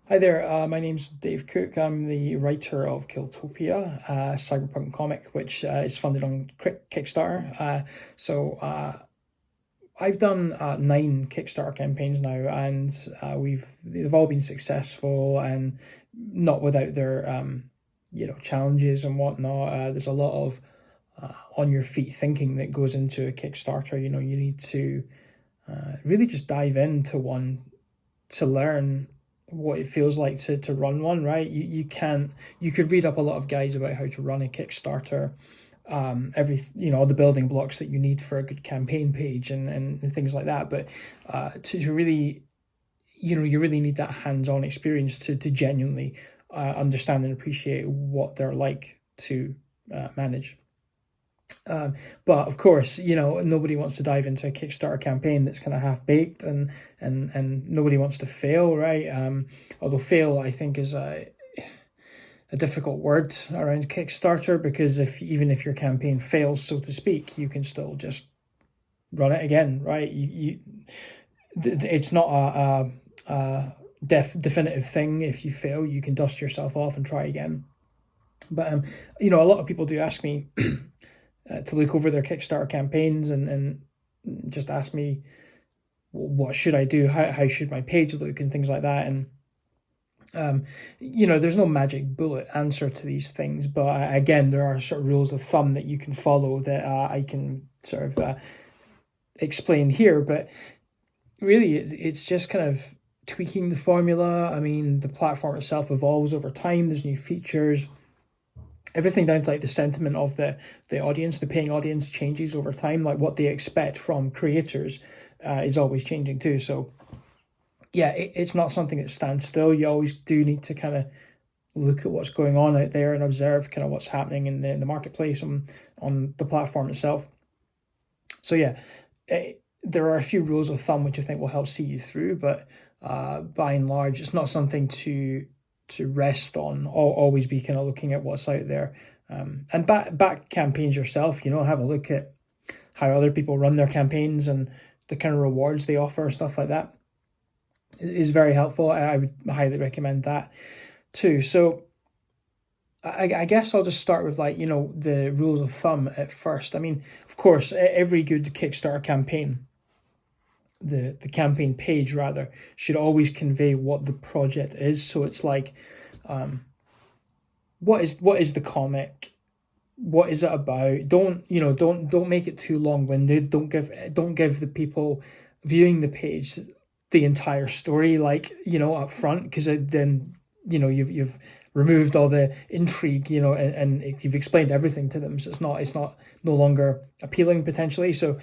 Hi there, my name's Dave Cook. I'm the writer of Killtopia, a cyberpunk comic which is funded on Kickstarter. So I've done 9 Kickstarter campaigns now, and they've all been successful and not without their challenges and whatnot. There's a lot of on your feet thinking that goes into a Kickstarter. You need to really just dive into one to learn what it feels like to run one, right? You could read up a lot of guides about how to run a Kickstarter, all the building blocks that you need for a good campaign page and things like that. But to really, you really need that hands-on experience to genuinely understand and appreciate what they're like to manage. But of course, nobody wants to dive into a Kickstarter campaign that's kind of half baked, and nobody wants to fail, right? Although fail, I think, is a difficult word around Kickstarter, because even if your campaign fails, so to speak, you can still just run it again, right? It's not a definitive thing. If you fail, you can dust yourself off and try again. But a lot of people do ask me to look over their Kickstarter campaigns and just ask me, what should I do? How should my page look and things like that? And there's no magic bullet answer to these things, but again, there are sort of rules of thumb that you can follow that I can sort of explain here. But really, it's just kind of tweaking the formula. I mean, the platform itself evolves over time. There's new features. Everything down to like the sentiment of the audience, the paying audience, changes over time. Like what they expect from creators is always changing too. So yeah, it's not something that stands still. You always do need to kind of look at what's going on out there and observe kind of what's happening in the marketplace on the platform itself. So yeah, there are a few rules of thumb which I think will help see you through, but by and large, it's not something to rest on. Always be kind of looking at what's out there, and back campaigns yourself. Have a look at how other people run their campaigns and the kind of rewards they offer, stuff like that is very helpful. I would highly recommend that too. So I guess I'll just start with the rules of thumb at first. I mean, of course, every good Kickstarter campaign, the campaign page rather, should always convey what the project is. So it's like, what is the comic? What is it about? Don't make it too long-winded. Don't give the people viewing the page the entire story, up front, because then you've removed all the intrigue, and you've explained everything to them, so it's not no longer appealing potentially. So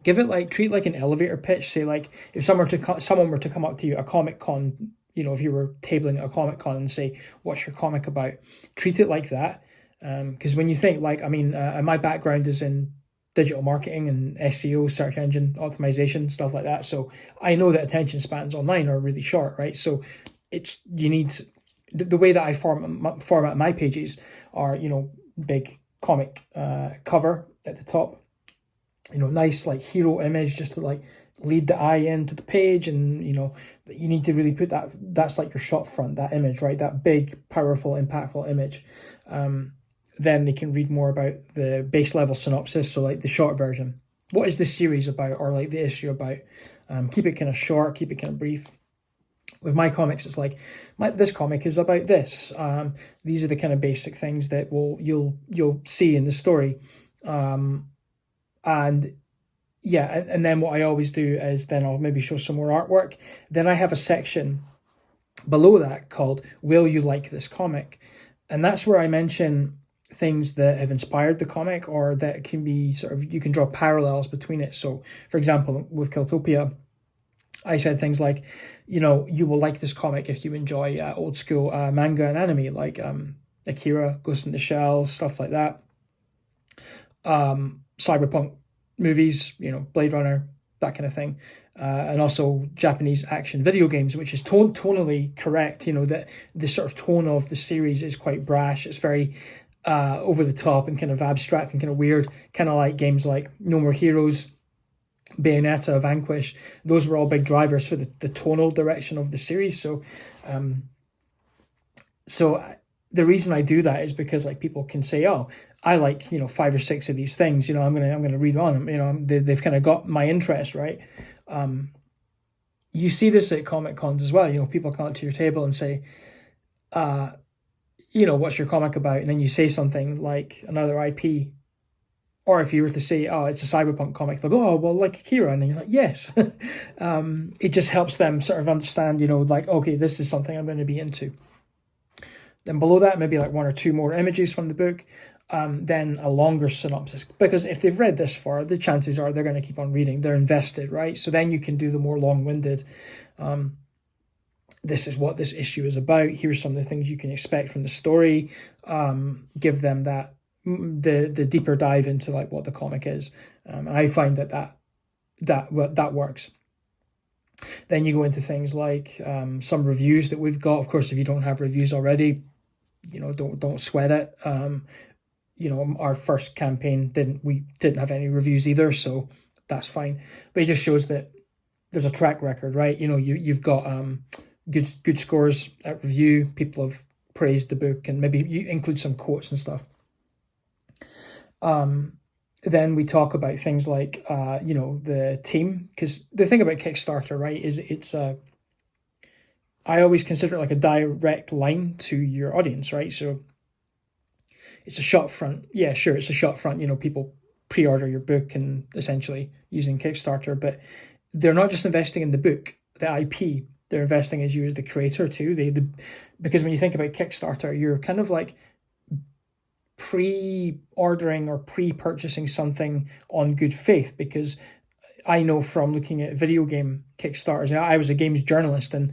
give it treat like an elevator pitch. Say if someone were to come up to you at a Comic Con, if you were tabling at a Comic Con and say, what's your comic about? Treat it like that. Because when you think my background is in digital marketing and SEO, search engine optimization, stuff like that. So I know that attention spans online are really short, right? So you need the way that I format my pages are, big comic cover at the top, nice hero image just to lead the eye into the page, and you need to really put that's like your shot front, that image, right? That big, powerful, impactful image. Then they can read more about the base level synopsis, so the short version. What is the series about, or the issue about? Keep it kind of short, keep it kind of brief. With my comics, it's this comic is about this. These are the kind of basic things that you'll see in the story. And then what I always do is then I'll maybe show some more artwork. Then I have a section below that called "Will You Like This Comic?" And that's where I mention things that have inspired the comic, or that can be you can draw parallels between it. So, for example, with Killtopia, I said things like, you will like this comic if you enjoy old school manga and anime, like Akira, Ghost in the Shell, stuff like that. Cyberpunk movies, Blade Runner, that kind of thing. And also Japanese action video games, which is tonally correct. That the sort of tone of the series is quite brash. It's very over the top and kind of abstract and kind of weird, kind of like games like No More Heroes, Bayonetta, Vanquish, those were all big drivers for the tonal direction of the series. So the reason I do that is because like people can say, oh, I like 5 or 6 of these things. I'm gonna read on them. They've kind of got my interest, right? You see this at Comic Cons as well. People come up to your table and say, what's your comic about? And then you say something like another IP. Or if you were to say, oh, it's a cyberpunk comic, they'll go, oh, well, like Akira. And then you're like, yes. It just helps them sort of understand, like, okay, this is something I'm going to be into. Then below that, maybe like 1 or 2 more images from the book. Then a longer synopsis. Because if they've read this far, the chances are they're going to keep on reading. They're invested, right? So then you can do the more long-winded, this is what this issue is about. Here's some of the things you can expect from the story. Give them that the deeper dive into like what the comic is. And I find that works. Then you go into things like some reviews that we've got. Of course, if you don't have reviews already, don't sweat it. Our first campaign didn't have any reviews either, so that's fine. But it just shows that there's a track record, right? You've got good scores at review. People have praised the book, and maybe you include some quotes and stuff. Then we talk about things like the team, because the thing about Kickstarter, right, is it's I always consider it like a direct line to your audience, right? So it's a shot front. Yeah, sure, it's a shot front. People pre-order your book and essentially using Kickstarter, but they're not just investing in the book, the IP. They're investing as you as the creator too. Because when you think about Kickstarter, you're kind of like pre-ordering or pre-purchasing something on good faith, because I know from looking at video game Kickstarters, I was a games journalist, and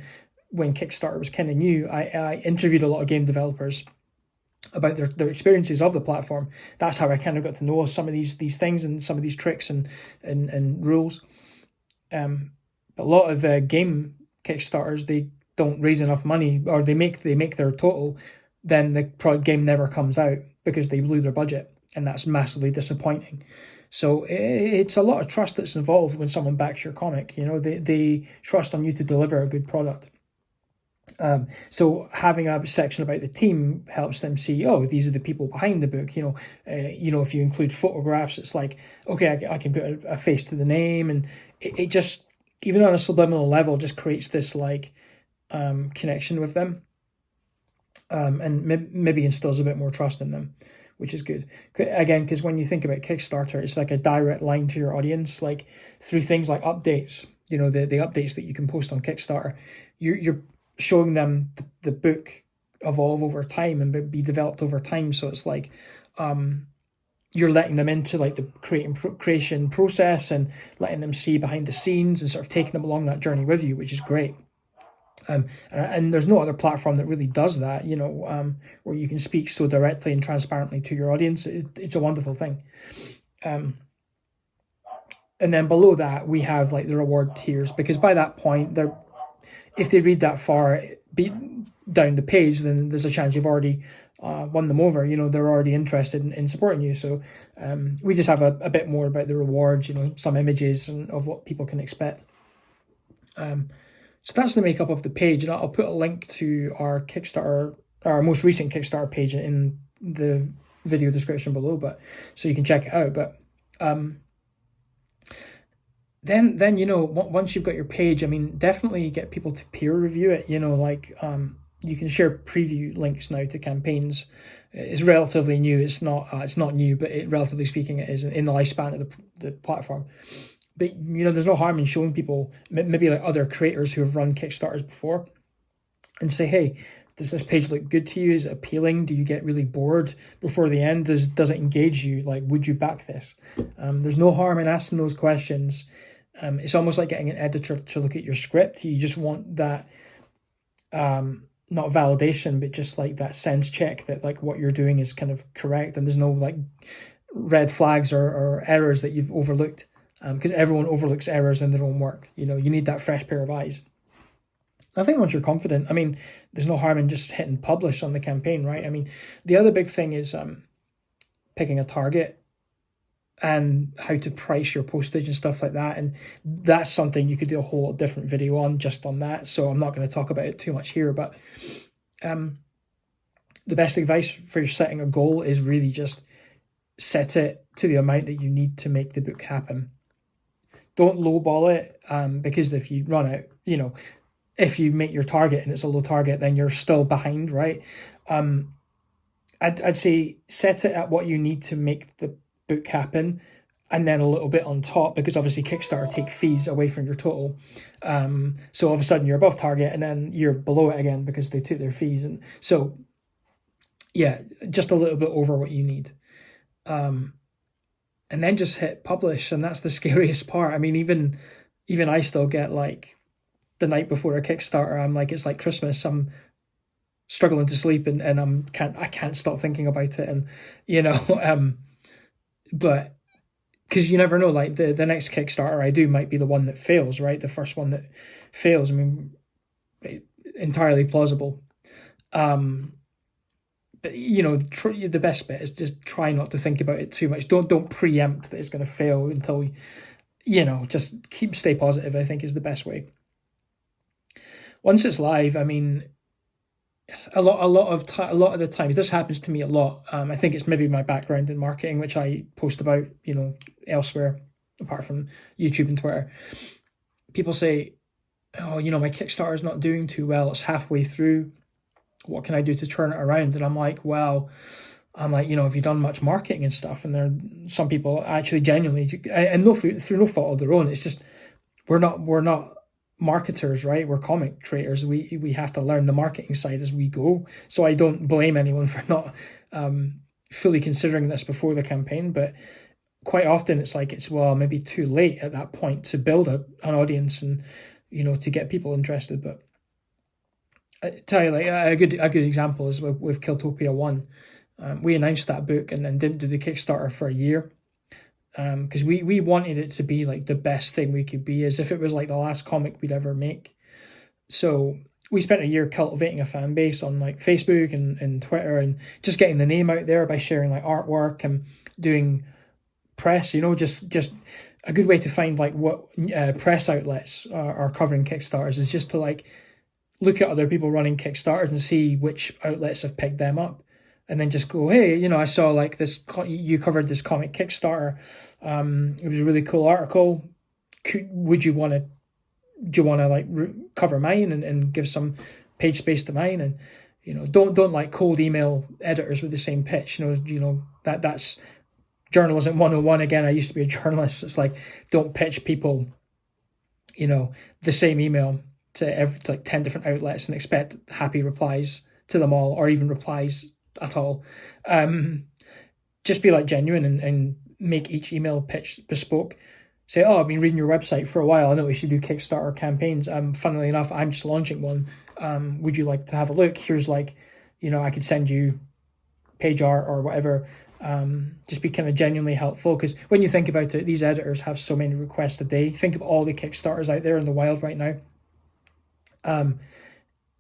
when Kickstarter was kind of new, I interviewed a lot of game developers about their experiences of the platform. That's how I kind of got to know some of these things and some of these tricks and rules. But a lot of game Kickstarters, they don't raise enough money, or they make their total, then the game never comes out because they blew their budget, and that's massively disappointing. So it's a lot of trust that's involved when someone backs your comic. They trust on you to deliver a good product. So having a section about the team helps them see, oh, these are the people behind the book. If you include photographs, it's like, okay, I can put a face to the name, and it just, even on a subliminal level, just creates this like connection with them, and maybe instills a bit more trust in them, which is good. Again, because when you think about Kickstarter, it's like a direct line to your audience, like through things like updates. The updates that you can post on Kickstarter, you're showing them the book evolve over time and be developed over time. So it's like you're letting them into like the creation process and letting them see behind the scenes and sort of taking them along that journey with you, which is great. And there's no other platform that really does that, where you can speak so directly and transparently to your audience. It's a wonderful thing. And then below that, we have like the reward tiers, because by that point, if they read that far down the page, then there's a chance you've already won them over. They're already interested in supporting you. So we just have a bit more about the rewards, some images of what people can expect. So that's the makeup of the page, and I'll put a link to our Kickstarter, our most recent Kickstarter page, in the video description below, but so you can check it out. But then once you've got your page, definitely get people to peer review it. You can share preview links now to campaigns. It's relatively new. It's not new, but relatively speaking, it is in the lifespan of the platform. But, there's no harm in showing people, maybe like other creators who have run Kickstarters before, and say, hey, does this page look good to you? Is it appealing? Do you get really bored before the end? Does it engage you? Like, would you back this? There's no harm in asking those questions. It's almost like getting an editor to look at your script. You just want that, not validation, but just like that sense check that like what you're doing is kind of correct, and there's no like red flags or errors that you've overlooked. Because everyone overlooks errors in their own work. You need that fresh pair of eyes. I think once you're confident, there's no harm in just hitting publish on the campaign, right? The other big thing is picking a target. and how to price your postage and stuff like that. And that's something you could do a whole different video on, just on that. So I'm not going to talk about it too much here, but the best advice for setting a goal is really just set it to the amount that you need to make the book happen. Don't lowball it, because if you run out, if you make your target and it's a low target, then you're still behind, right? I'd say set it at what you need to make the book happen, and then a little bit on top, because obviously Kickstarter take fees away from your total. So all of a sudden you're above target and then you're below it again because they took their fees. And so, yeah, just a little bit over what you need. And then just hit publish, and that's the scariest part. I mean, even I still get like the night before a Kickstarter, I'm like, it's like Christmas. I'm struggling to sleep, and I can't stop thinking about it, and but because you never know, like the next Kickstarter I do might be the one that fails, right? The first one that fails. I mean, entirely plausible. But the best bit is just try not to think about it too much. Don't preempt that it's going to fail until just stay positive, I think, is the best way. Once it's live, I mean, a lot of the time, this happens to me a lot. I think it's maybe my background in marketing, which I post about, elsewhere apart from YouTube and Twitter. People say, "Oh, my Kickstarter is not doing too well. It's halfway through. What can I do to turn it around?" And I'm like, have you done much marketing and stuff? And there are some people actually genuinely, and through no fault of their own, it's just we're not marketers, right? We're comic creators. We have to learn the marketing side as we go. So I don't blame anyone for not fully considering this before the campaign, but quite often it's like maybe too late at that point to build an audience and to get people interested. But I tell you, like a good example is with Killtopia 1. We announced that book and then didn't do the Kickstarter for a year, because we wanted it to be like the best thing we could be, as if it was like the last comic we'd ever make. So we spent a year cultivating a fan base on like Facebook and Twitter, and just getting the name out there by sharing like artwork and doing press. Just a good way to find like what press outlets are covering Kickstarters is just to like look at other people running Kickstarters and see which outlets have picked them up, and then just go, hey, I saw like this, you covered this comic Kickstarter. It was a really cool article. Do you want to like cover mine and give some page space to mine? And don't like cold email editors with the same pitch. That's journalism 101 again. I used to be a journalist. It's like, don't pitch people the same email to like 10 different outlets and expect happy replies to them all, or even replies at all. Just be like genuine and make each email pitch bespoke. Say, oh, I've been reading your website for a while. I noticed you do Kickstarter campaigns. Funnily enough, I'm just launching one. Would you like to have a look? Here's like, I could send you page art or whatever. Just be kind of genuinely helpful, because when you think about it, these editors have so many requests a day. Think of all the Kickstarters out there in the wild right now.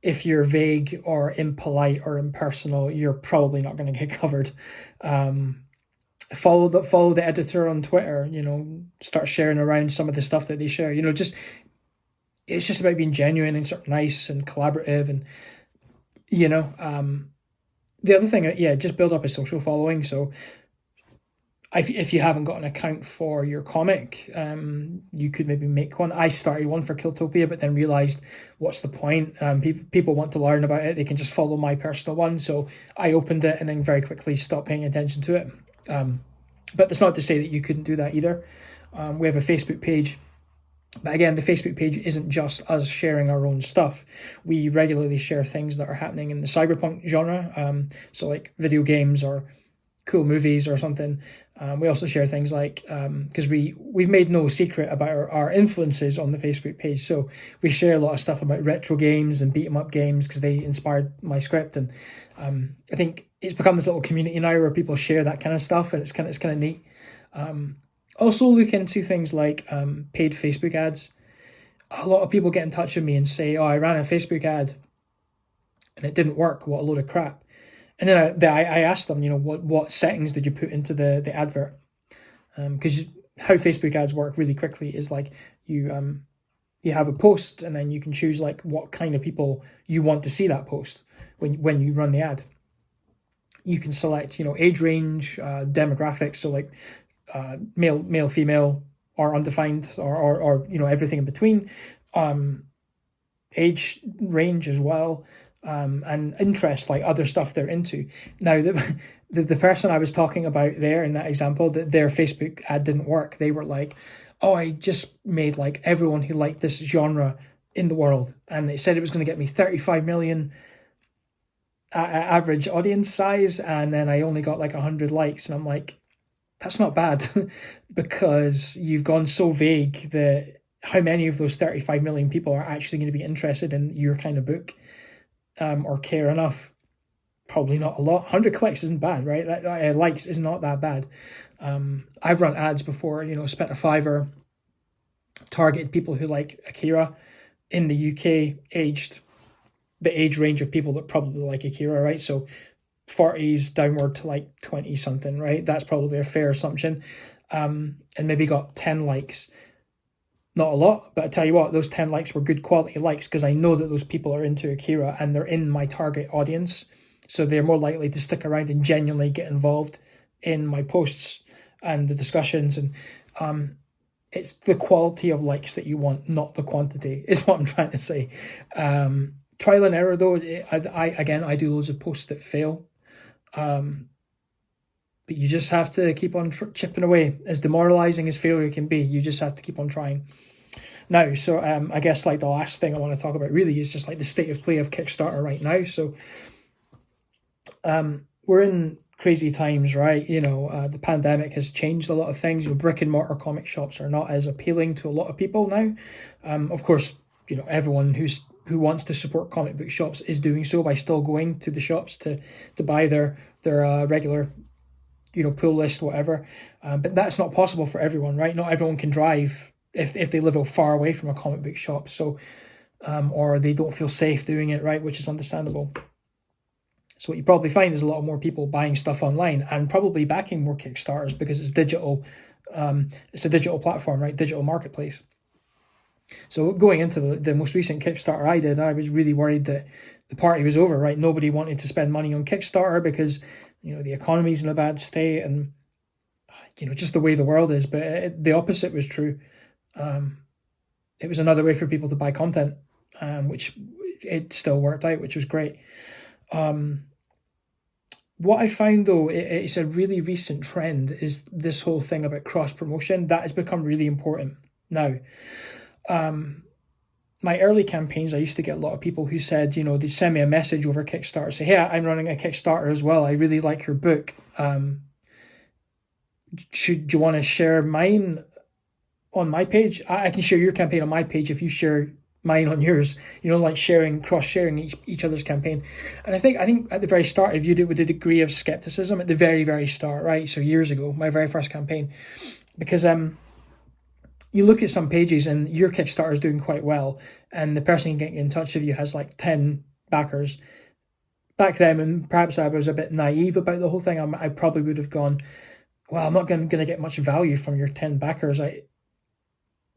If you're vague or impolite or impersonal, you're probably not going to get covered. Follow the editor on Twitter. Start sharing around some of the stuff that they share. It's just about being genuine and sort of nice and collaborative. And the other thing, just build up a social following. So if you haven't got an account for your comic, you could maybe make one. I started one for Killtopia, but then realized, what's the point? People want to learn about it. They can just follow my personal one. So I opened it and then very quickly stopped paying attention to it. But that's not to say that you couldn't do that either. We have a Facebook page. But again, the Facebook page isn't just us sharing our own stuff. We regularly share things that are happening in the cyberpunk genre. So like video games or cool movies or something. We also share things like, because we've made no secret about our influences on the Facebook page. So we share a lot of stuff about retro games and beat 'em up games because they inspired my script. And I think it's become this little community now where people share that kind of stuff, and it's kind of neat. Also look into things like paid Facebook ads. A lot of people get in touch with me and say, oh, I ran a Facebook ad and it didn't work. What a load of crap. And then I asked them, what settings did you put into the advert? Because how Facebook ads work really quickly is like you have a post, and then you can choose like what kind of people you want to see that post when you run the ad. You can select, age range, demographics, so like male, female, or undefined, or everything in between, age range as well, and interest, like other stuff they're into. Now, the person I was talking about there in that example, that their Facebook ad didn't work. They were like, oh, I just made like everyone who liked this genre in the world, and it said it was going to get me 35 million average audience size, and then I only got like 100 likes, and I'm like, that's not bad, because you've gone so vague that how many of those 35 million people are actually going to be interested in your kind of book, or care enough? Probably not a lot. 100 clicks isn't bad, right? That likes is not that bad. I've run ads before, spent a $5, targeted people who like Akira in the UK, the age range of people that probably like Akira, right? So 40s downward to like 20 something, right? That's probably a fair assumption. And maybe got 10 likes. Not a lot, but I tell you what, those 10 likes were good quality likes, because I know that those people are into Akira and they're in my target audience. So they're more likely to stick around and genuinely get involved in my posts and the discussions. And it's the quality of likes that you want, not the quantity, is what I'm trying to say. Trial and error though. I do loads of posts that fail. But you just have to keep on chipping away. As demoralizing as failure can be, you just have to keep on trying. Now, so I guess like the last thing I want to talk about really is just like the state of play of Kickstarter right now. So we're in crazy times, right? The pandemic has changed a lot of things. Brick and mortar comic shops are not as appealing to a lot of people now. Of course, everyone who wants to support comic book shops is doing so by still going to the shops to buy their regular pull list, whatever. But that's not possible for everyone, right? Not everyone can drive if they live far away from a comic book shop. So, or they don't feel safe doing it, right? Which is understandable. So what you probably find is a lot more people buying stuff online and probably backing more Kickstarters because it's digital. It's a digital platform, right? Digital marketplace. So going into the most recent Kickstarter I did, I was really worried that the party was over, right? Nobody wanted to spend money on Kickstarter because the economy's in a bad state, and just the way the world is. But the opposite was true. It was another way for people to buy content, which it still worked out, which was great. What I found though, it's a really recent trend, is this whole thing about cross promotion. That has become really important now. My early campaigns, I used to get a lot of people who said, they send me a message over Kickstarter, say, hey, I'm running a Kickstarter as well. I really like your book. Do you want to share mine on my page? I can share your campaign on my page if you share mine on yours, like cross-sharing each other's campaign. And I think at the very start, I viewed it with a degree of skepticism at the very, very start, right? So years ago, my very first campaign, because you look at some pages and your Kickstarter is doing quite well, and the person getting in touch with you has like 10 backers. Back then, and perhaps I was a bit naive about the whole thing, I probably would have gone, well, I'm not going to get much value from your 10 backers. And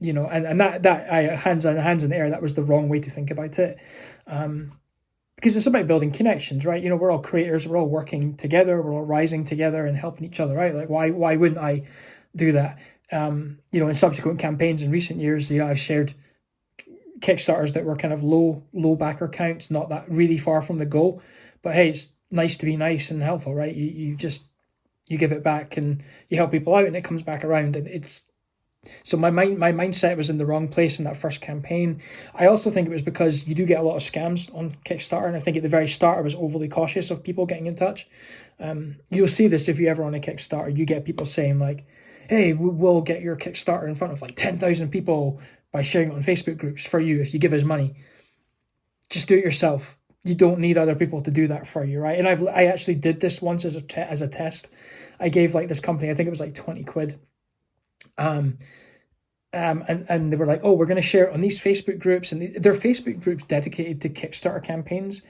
that hands in the air, that was the wrong way to think about it. Because it's about building connections, right? We're all creators, we're all working together, we're all rising together and helping each other, right? Like why wouldn't I do that? In subsequent campaigns in recent years, I've shared Kickstarters that were kind of low backer counts, not that really far from the goal. But hey, it's nice to be nice and helpful, right? You give it back and you help people out, and it comes back around. And so my mindset was in the wrong place in that first campaign. I also think it was because you do get a lot of scams on Kickstarter, and I think at the very start I was overly cautious of people getting in touch. You'll see this if you ever on a Kickstarter. You get people saying like, hey, we'll get your Kickstarter in front of like 10,000 people by sharing it on Facebook groups for you if you give us money. Just do it yourself. You don't need other people to do that for you, right? And I actually did this once as a test. I gave like this company, I think it was like 20 quid. And they were like, oh, we're going to share it on these Facebook groups, and they're Facebook groups dedicated to Kickstarter campaigns,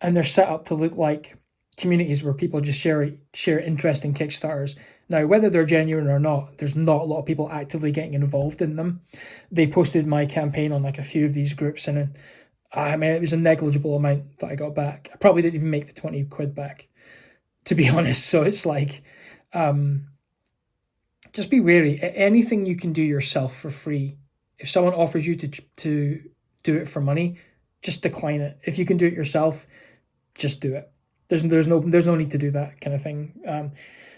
and they're set up to look like communities where people just share interesting Kickstarters. Now, whether they're genuine or not, there's not a lot of people actively getting involved in them. They posted my campaign on like a few of these groups, and I mean, it was a negligible amount that I got back. I probably didn't even make the 20 quid back, to be honest. So it's like, just be wary. Anything you can do yourself for free, if someone offers you to do it for money, just decline it. If you can do it yourself, just do it. There's no need to do that kind of thing.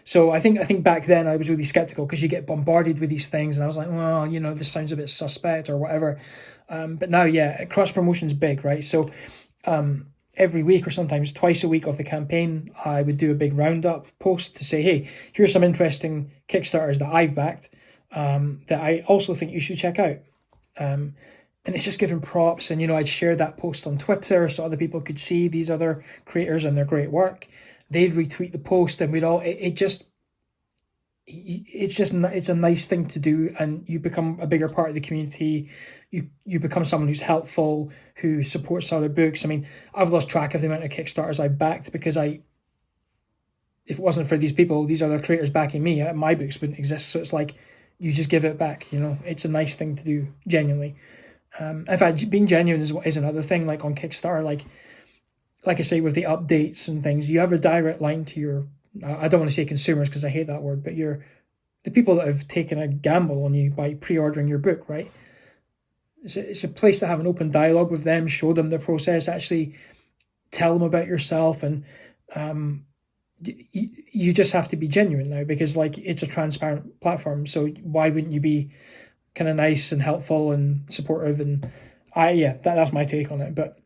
So I think back then I was really skeptical because you get bombarded with these things, and I was like, well, this sounds a bit suspect or whatever. But now, yeah, cross promotion's big, right? So every week or sometimes twice a week of the campaign, I would do a big roundup post to say, hey, here's some interesting Kickstarters that I've backed that I also think you should check out. And it's just giving props, and I'd share that post on Twitter so other people could see these other creators and their great work. They'd retweet the post, and we'd all it's a nice thing to do, and you become a bigger part of the community. You become someone who's helpful, who supports other books. I mean, I've lost track of the amount of Kickstarters I've backed because if it wasn't for these people, these other creators backing me, my books wouldn't exist. So it's like, you just give it back. It's a nice thing to do, genuinely. In fact, being genuine is another thing. Like on Kickstarter, like I say, with the updates and things, you have a direct line to your, I don't want to say consumers because I hate that word, but the people that have taken a gamble on you by pre-ordering your book, right? It's a place to have an open dialogue with them, show them the process, actually tell them about yourself, and you just have to be genuine now because it's a transparent platform. So why wouldn't you be kind of nice and helpful and supportive? And that's my take on it. But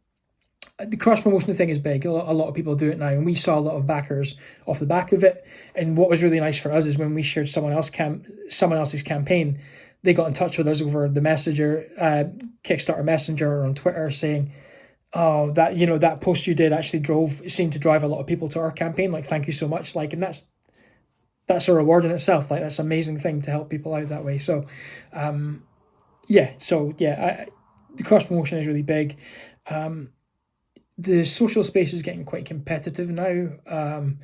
the cross promotion thing is big. A lot of people do it now, and we saw a lot of backers off the back of it. And what was really nice for us is when we shared someone else's campaign, they got in touch with us over the Messenger, Kickstarter Messenger, or on Twitter, saying, "Oh, that post you did actually seemed to drive a lot of people to our campaign. Like, thank you so much." And that's a reward in itself. That's an amazing thing to help people out that way. So, the cross promotion is really big. The social space is getting quite competitive now.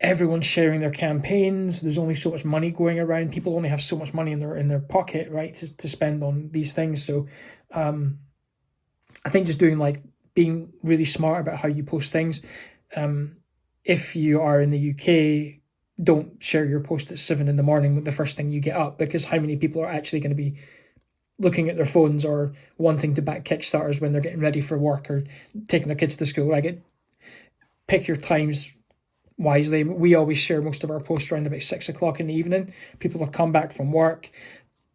Everyone's sharing their campaigns. There's only so much money going around. People only have so much money in their pocket, right, to spend on these things. So, I think just being really smart about how you post things. If you are in the UK, don't share your post at 7 a.m. with the first thing you get up, because how many people are actually going to be looking at their phones or wanting to back Kickstarters when they're getting ready for work or taking their kids to school? Pick your times wisely. We always share most of our posts around about 6 o'clock in the evening. People have come back from work.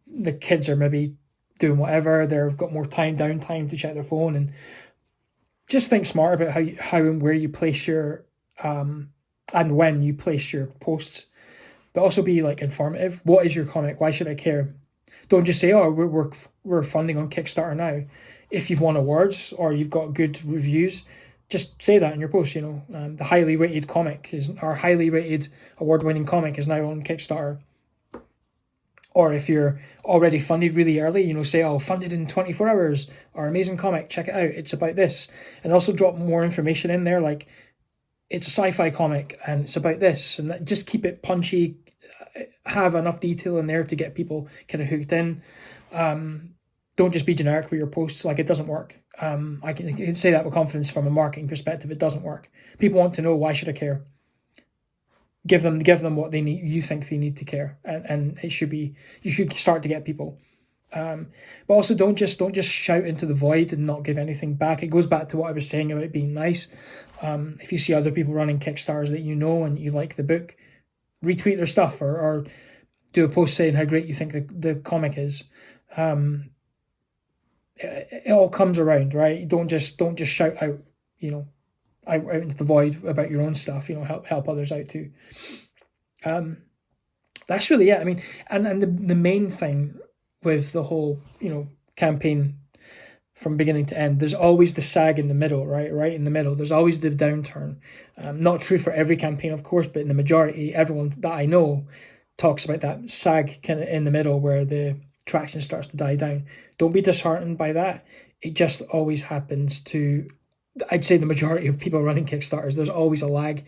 The kids are maybe doing whatever. They've got more downtime to check their phone, and just think smart about how and where you place your and when you place your posts, but also be informative. What is your comic? Why should I care? Don't just say, "Oh, we're funding on Kickstarter now." If you've won awards or you've got good reviews, just say that in your post. The highly rated award-winning comic is now on Kickstarter. Or if you're already funded really early, say, "Oh, funded in 24 hours, or amazing comic, check it out. It's about this." And also drop more information in there, like it's a sci-fi comic and it's about this, and just keep it punchy. Have enough detail in there to get people kind of hooked in. Don't just be generic with your posts. It doesn't work. I can say that with confidence from a marketing perspective. It doesn't work. People want to know, why should I care? Give them what they need. You think they need to care, and you should start to get people. But also don't just shout into the void and not give anything back. It goes back to what I was saying about being nice. If you see other people running Kickstarters that and you like the book, retweet their stuff or do a post saying how great you think the comic is. It all comes around, right? Don't just shout out, out into the void about your own stuff. Help others out too. That's really it. I mean, and the main thing with the whole campaign from beginning to end, there's always the sag in the middle, right in the middle. There's always the downturn. Not true for every campaign, of course, but in the majority, everyone that I know talks about that sag kind of in the middle where the traction starts to die down. Don't be disheartened by that. It just always happens to, I'd say, the majority of people running Kickstarters. There's always a lag.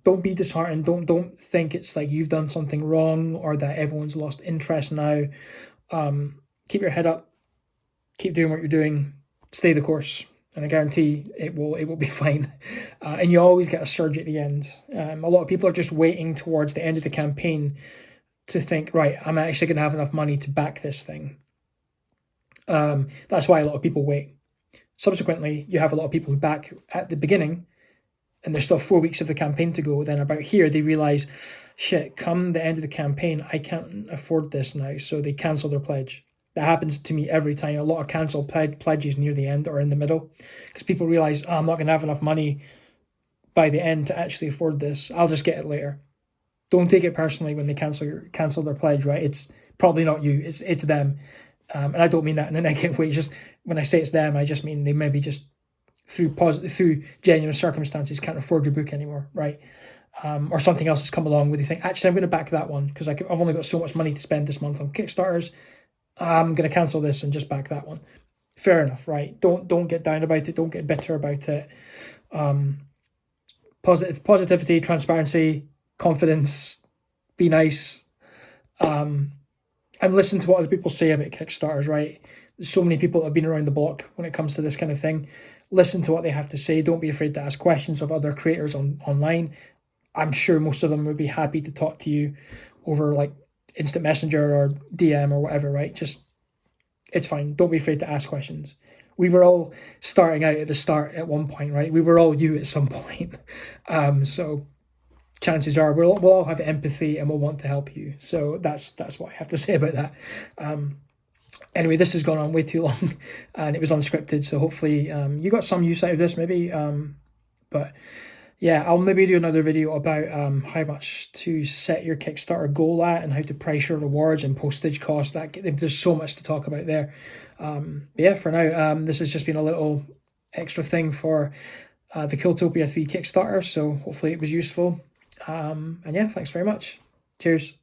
don't be disheartened. Don't think it's like you've done something wrong or that everyone's lost interest now. Keep your head up, keep doing what you're doing, stay the course, and I guarantee it will be fine. And you always get a surge at the end. A lot of people are just waiting towards the end of the campaign to think, right, I'm actually going to have enough money to back this thing. That's why a lot of people wait. Subsequently, you have a lot of people who back at the beginning, and there's still 4 weeks of the campaign to go. Then about here, they realize, shit, come the end of the campaign, I can't afford this now, so they cancel their pledge. That happens to me every time. A lot of cancel pledges near the end or in the middle, because people realize, I'm not going to have enough money by the end to actually afford this. I'll just get it later. Don't take it personally when they cancel their pledge, right? It's probably not you. It's them. And I don't mean that in a negative way. It's just when I say it's them, I just mean they maybe just through genuine circumstances can't afford your book anymore, right? Or something else has come along where they think, actually, I'm going to back that one because I've only got so much money to spend this month on Kickstarters. I'm going to cancel this and just back that one. Fair enough, right? Don't get down about it. Don't get bitter about it. Positivity, transparency, confidence. Be nice. And listen to what other people say about Kickstarters, right? There's so many people that have been around the block when it comes to this kind of thing. Listen to what they have to say. Don't be afraid to ask questions of other creators online. I'm sure most of them would be happy to talk to you over like instant messenger or DM or whatever, right? Just, it's fine. Don't be afraid to ask questions. We were all starting out at the start at one point, right? We were all you at some point. So chances are we'll all have empathy and we'll want to help you. So that's what I have to say about that. Anyway, this has gone on way too long and it was unscripted. So hopefully you got some use out of this maybe. But yeah, I'll maybe do another video about how much to set your Kickstarter goal at and how to price your rewards and postage costs. There's so much to talk about there. But yeah, for now, this has just been a little extra thing for the Killtopia 3 Kickstarter. So hopefully it was useful. And yeah, thanks very much. Cheers.